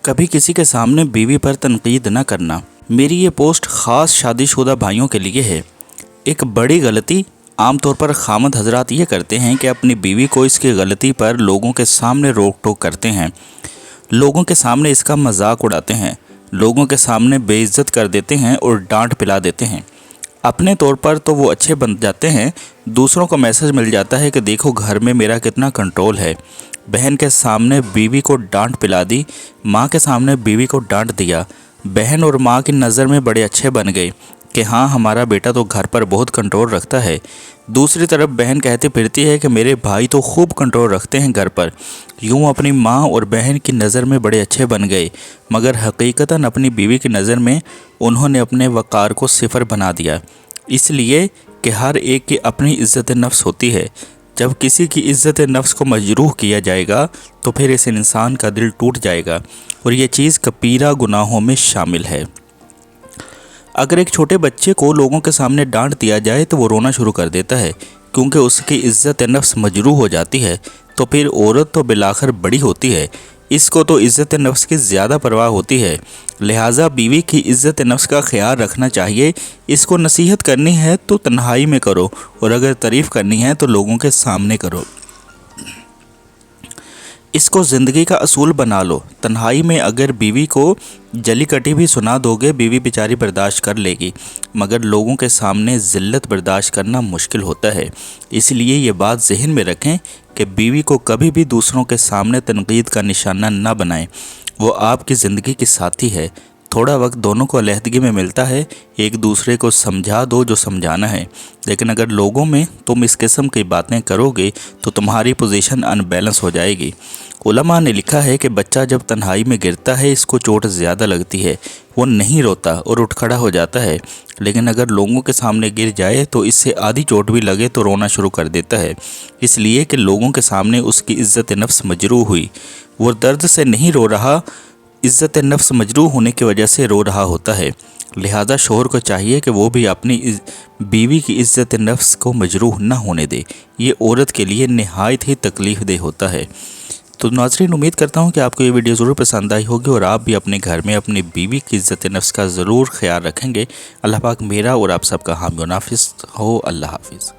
کبھی کسی کے سامنے بیوی پر تنقید نہ کرنا۔ میری یہ پوسٹ خاص شادی شدہ بھائیوں کے لیے ہے۔ ایک بڑی غلطی عام طور پر خامد حضرات یہ کرتے ہیں کہ اپنی بیوی کو اس کی غلطی پر لوگوں کے سامنے روک ٹوک کرتے ہیں، لوگوں کے سامنے اس کا مذاق اڑاتے ہیں، لوگوں کے سامنے بے عزت کر دیتے ہیں اور ڈانٹ پلا دیتے ہیں۔ اپنے طور پر تو وہ اچھے بن جاتے ہیں، دوسروں کو میسج مل جاتا ہے کہ دیکھو گھر میں میرا کتنا کنٹرول ہے۔ بہن کے سامنے بیوی کو ڈانٹ پلا دی، ماں کے سامنے بیوی کو ڈانٹ دیا، بہن اور ماں کی نظر میں بڑے اچھے بن گئے کہ ہاں ہمارا بیٹا تو گھر پر بہت کنٹرول رکھتا ہے۔ دوسری طرف بہن کہتی پھرتی ہے کہ میرے بھائی تو خوب کنٹرول رکھتے ہیں گھر پر۔ یوں اپنی ماں اور بہن کی نظر میں بڑے اچھے بن گئے، مگر حقیقتاً اپنی بیوی کی نظر میں انہوں نے اپنے وقار کو صفر بنا دیا، اس لیے کہ ہر ایک کی اپنی عزت نفس ہوتی ہے۔ جب کسی کی عزت نفس کو مجروح کیا جائے گا تو پھر اس انسان کا دل ٹوٹ جائے گا، اور یہ چیز کبیرہ گناہوں میں شامل ہے۔ اگر ایک چھوٹے بچے کو لوگوں کے سامنے ڈانٹ دیا جائے تو وہ رونا شروع کر دیتا ہے، کیونکہ اس کی عزت نفس مجروح ہو جاتی ہے۔ تو پھر عورت تو بالآخر بڑی ہوتی ہے، اس کو تو عزت نفس کی زیادہ پرواہ ہوتی ہے، لہٰذا بیوی کی عزت نفس کا خیال رکھنا چاہیے۔ اس کو نصیحت کرنی ہے تو تنہائی میں کرو، اور اگر تعریف کرنی ہے تو لوگوں کے سامنے کرو۔ اس کو زندگی کا اصول بنا لو۔ تنہائی میں اگر بیوی کو جلی کٹی بھی سنا دو گے، بیوی بیچاری برداشت کر لے گی، مگر لوگوں کے سامنے ذلت برداشت کرنا مشکل ہوتا ہے۔ اس لیے یہ بات ذہن میں رکھیں کہ بیوی کو کبھی بھی دوسروں کے سامنے تنقید کا نشانہ نہ بنائیں۔ وہ آپ کی زندگی کی ساتھی ہے۔ تھوڑا وقت دونوں کو علیحدگی میں ملتا ہے، ایک دوسرے کو سمجھا دو جو سمجھانا ہے، لیکن اگر لوگوں میں تم اس قسم کی باتیں کرو گے تو تمہاری پوزیشن ان بیلنس ہو جائے گی۔ علماء نے لکھا ہے کہ بچہ جب تنہائی میں گرتا ہے اس کو چوٹ زیادہ لگتی ہے، وہ نہیں روتا اور اٹھ کھڑا ہو جاتا ہے، لیکن اگر لوگوں کے سامنے گر جائے تو اس سے آدھی چوٹ بھی لگے تو رونا شروع کر دیتا ہے، اس لیے کہ لوگوں کے سامنے اس کی عزت نفس مجروح ہوئی۔ وہ درد سے نہیں رو رہا، عزت نفس مجروح ہونے کی وجہ سے رو رہا ہوتا ہے۔ لہذا شوہر کو چاہیے کہ وہ بھی اپنی بیوی کی عزت نفس کو مجروح نہ ہونے دے۔ یہ عورت کے لیے نہایت ہی تکلیف دہ ہوتا ہے۔ تو ناظرین، امید کرتا ہوں کہ آپ کو یہ ویڈیو ضرور پسند آئی ہوگی اور آپ بھی اپنے گھر میں اپنی بیوی کی عزت نفس کا ضرور خیال رکھیں گے۔ اللہ پاک میرا اور آپ سب کا حامی و نافذ ہو۔ اللہ حافظ۔